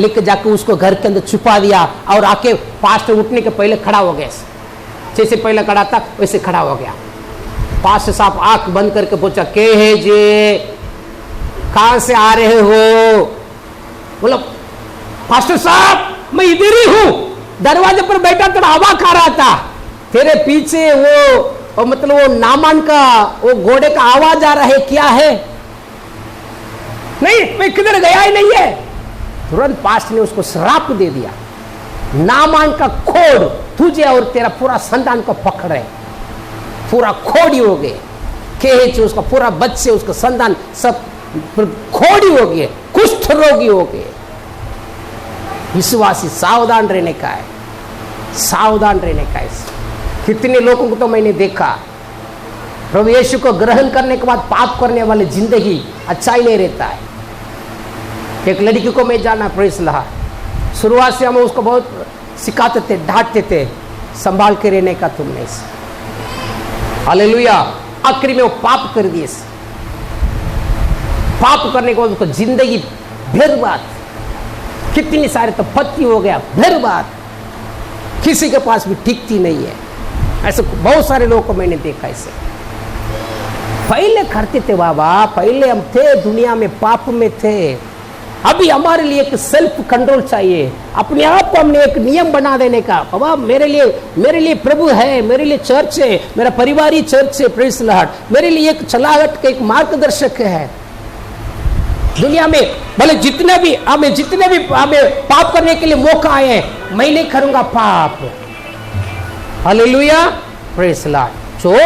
लेकर जाकर उसको घर के अंदर छुपा दिया, और आके पास्ट उठने के पहले खड़ा हो गया, जैसे पहले खड़ा था वैसे खड़ा हो गया। पास्ट साहब आंख बंद करके पूछा के है जी, कहां से आ रहे हो। बोला पास्टर साहब मैं इधर ही हूं, दरवाजे पर बैठा तो हवा खा रहा था, तेरे पीछे वो मतलब वो नामान का वो घोड़े का आवाज आ रहा है, क्या है। नहीं मैं किधर गया ही नहीं है। तुरंत पास्ट ने उसको श्राप दे दिया, नामान का खोड़ तुझे और तेरा पूरा संतान को पकड़े, पूरा खोड़ी हो गए, केच उसका पूरा बच्चे उसका संतान सब खोड़ी हो गए, कुष्ठ रोगी हो गए। विश्वासी सावधान रहने का है, सावधान रहने का है। कितने लोगों को तो मैंने देखा प्रभु यीशु को ग्रहण करने के बाद पाप करने वाले जिंदगी अच्छा ही नहीं रहता है। एक लड़की को मैं जाना, प्रेज लॉर्ड, शुरुआत से हम उसको बहुत सिखाते थे, डांटते थे, संभाल के रहने का तुमने, हालेलुया। आखिरी में वो पाप कर दिए, पाप करने के बाद उसको जिंदगी बर्बाद, कितनी सारे तो पति हो गया बर्बाद, किसी के पास भी टिकती नहीं है। ऐसे बहुत सारे लोगों को मैंने देखा। ऐसे पहले करते थे बाबा, पहले हम थे दुनिया में पाप में थे, अभी हमारे लिए एक सेल्फ कंट्रोल चाहिए, अपने आप को हमने एक नियम बना देने का। बाबा मेरे लिए प्रभु है, मेरे लिए चर्च है, मेरा परिवार ही चर्च है, प्रेज लॉर्ड, मेरे लिए एक चलावट का एक मार्गदर्शक है। दुनिया में भले जितने भी हमें पाप करने के लिए मौका आए, मैं नहीं करूंगा पाप, हालेलुया, प्रेज लॉर्ड। जो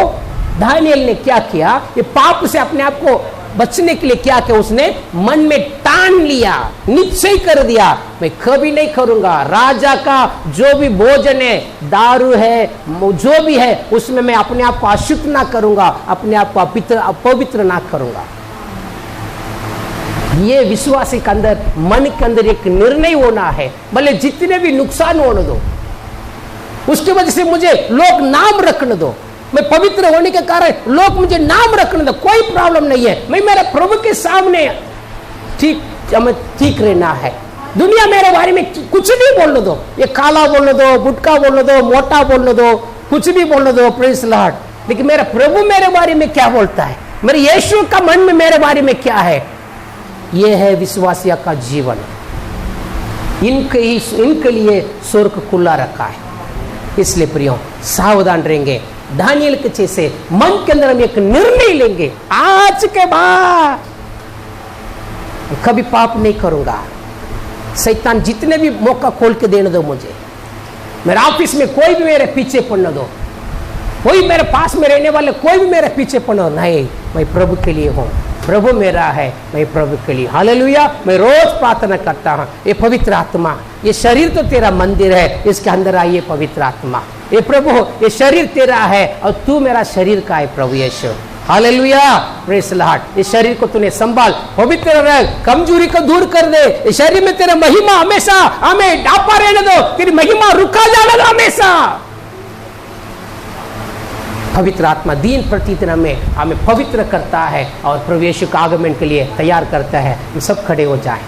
दानियेल ने क्या किया, ये पाप से अपने आप को बचने के लिए क्या किया, उसने मन में ठान लिया, निश्चय कर दिया, मैं कभी नहीं करूंगा। राजा का जो भी भोजन है, दारू है, जो भी है, उसमें मैं अपने आप को अशुद्ध ना करूंगा, अपने आप को अपवित्र ना करूंगा। ये विश्वासी के अंदर, मन के अंदर एक निर्णय होना है, भले जितने भी नुकसान होने दो, उसकी वजह से मुझे लोग नाम रखने दो, मैं पवित्र होने के कारण लोग मुझे नाम रखने दो, कोई प्रॉब्लम नहीं है। मैं मेरे प्रभु के सामने ठीक रहना है। दुनिया मेरे बारे में कुछ भी बोलने दो, ये काला बोलने दो, गुटखा बोलने दो, मोटा बोलने दो, कुछ भी बोलने दो, प्रेज लॉर्ड, लेकिन मेरा प्रभु मेरे बारे में क्या बोलता है, मेरे यीशु का मन में मेरे बारे में क्या है, ये है विश्वासिया का जीवन। इनके लिए स्वर्ग खुला रखा है। इसलिए प्रियो सावधान रहेंगे। दानियल के जैसे मन के अंदर हम एक निर्णय लेंगे, आज के बाद कभी पाप नहीं करूंगा। शैतान जितने भी मौका खोल के देने दो मुझे, मेरे ऑफिस में कोई भी मेरे पीछे पड़ने दो, कोई मेरे पास में रहने वाले कोई भी मेरे पीछे पड़ने दो, नहीं, मैं प्रभु के लिए हूं, प्रभु मेरा है, मैं प्रभु के लिए। हालेलुया। मैं रोज प्रार्थना करता हूं, ये पवित्र आत्मा, ये शरीर तो तेरा मंदिर है, इसके अंदर आइए पवित्र आत्मा। ये प्रभु, ये शरीर तेरा है और तू मेरा शरीर का है प्रभु यीशु। Hallelujah, praise Lord. इस शरीर को तूने संभाल, पवित्र रह, कमजोरी को दूर कर दे। इस शरीर में तेरा महिमा हमेशा हमें डापा रहने दो, तेरी महिमा रुका जाने दो हमेशा। पवित्र आत्मा दिन प्रतिदिन हमें पवित्र करता है और प्रभु यीशु के आगमन के लिए तैयार करता है। हम सब खड़े हो जाएं।